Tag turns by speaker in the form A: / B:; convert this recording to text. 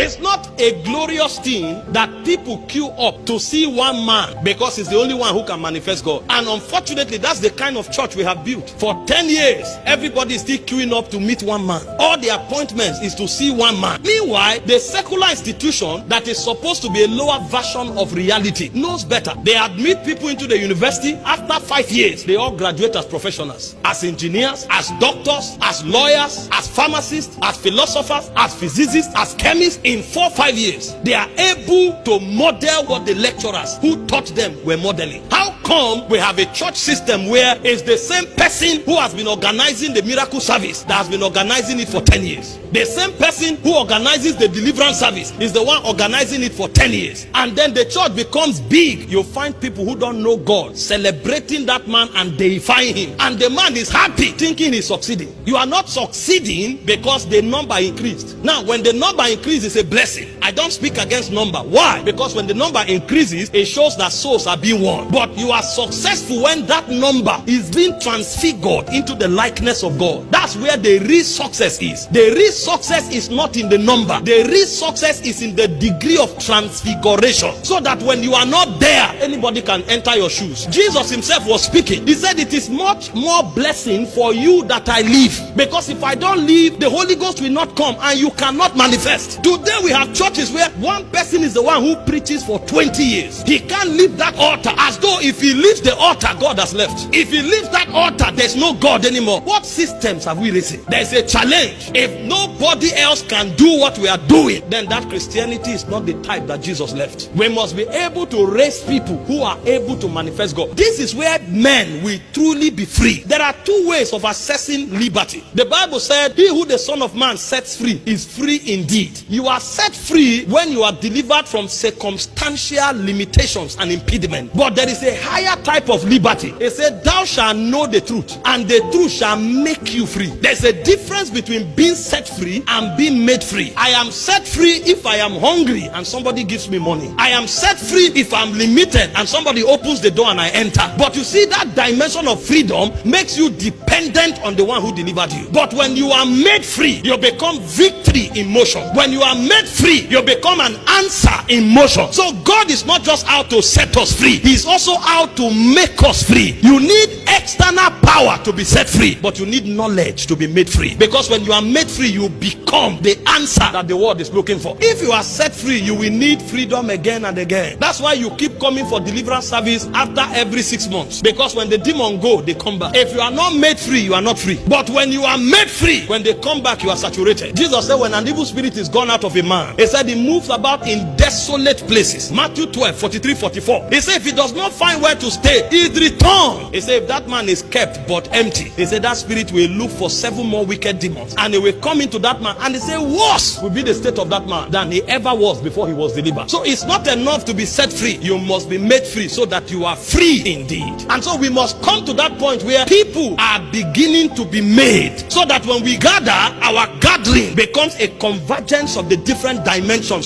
A: It's not a glorious thing that people queue up to see one man because he's the only one who can manifest God. And unfortunately, that's the kind of church we have built. For 10 years, everybody is still queuing up to meet one man. All the appointments is to see one man. Meanwhile, the secular institution that is supposed to be a lower version of reality knows better. They admit people into the university. After 5 years, they all graduate as professionals, as engineers, as doctors, as lawyers, as pharmacists, as philosophers, as physicists, as chemists. In 4 or 5 years, they are able to model what the lecturers who taught them were modeling. How come we have a church system where it's the same person who has been organizing the miracle service that has been organizing it for 10 years? The same person who organizes the deliverance service is the one organizing it for 10 years. And then the church becomes big. You'll find people who don't know God celebrating that man and deifying him. And the man is happy thinking he's succeeding. You are not succeeding because the number increased. Now, when the number increases, it's a blessing. I don't speak against number. Why? Because when the number increases, it shows that souls are being won. But you are successful when that number is being transfigured into the likeness of God. That's where the real success is. The real success is not in the number. The real success is in the degree of transfiguration, so that when you are not there, anybody can enter your shoes. Jesus himself was speaking. He said, it is much more blessing for you that I live, because if I don't live, the Holy Ghost will not come and you cannot manifest. Today we have churches where one person is the one who preaches for 20 years. He can't leave that altar, as though if he leaves the altar, God has left. If he leaves that altar, there's no God anymore. What systems have we risen? There's a challenge. If nobody else can do what we are doing, then that Christianity is not the type that Jesus left. We must be able to raise people who are able to manifest God. This is where men will truly be free. There are two ways of accessing liberty. The Bible said, he who the Son of Man sets free is free indeed. You are set free when you are delivered from circumstantial limitations and impediment. But there is a higher type of liberty. It said, thou shalt know the truth, and the truth shall make you free. There's a difference between being set free and being made free. I am set free if I am hungry and somebody gives me money. I am set free if I'm limited and somebody opens the door and I enter. But you see, that dimension of freedom makes you dependent on the one who delivered you. But when you are made free, you become victory in motion. When you are made free, you become an answer in motion. So God is not just out to set us free, he's also out to make us free. You need external power to be set free, but you need knowledge to be made free. Because when you are made free, you become the answer that the world is looking for. If you are set free, you will need freedom again and again. That's why you keep coming for deliverance service after every 6 months, because when the demon go, they come back. If you are not made free, you are not free. But when you are made free, when they come back, you are saturated. Jesus said, when an evil spirit is gone out of a man, he said he moves about in desolate places. Matthew 12, 43, 44. He said if he does not find where to stay, he'd return. He said if that man is kept but empty, he said that spirit will look for 7 more wicked demons, and they will come into that man, and they say worse will be the state of that man than he ever was before he was delivered. So it's not enough to be set free. You must be made free so that you are free indeed. And so we must come to that point where people are beginning to be made, so that when we gather, our gathering becomes a convergence of the different dimensions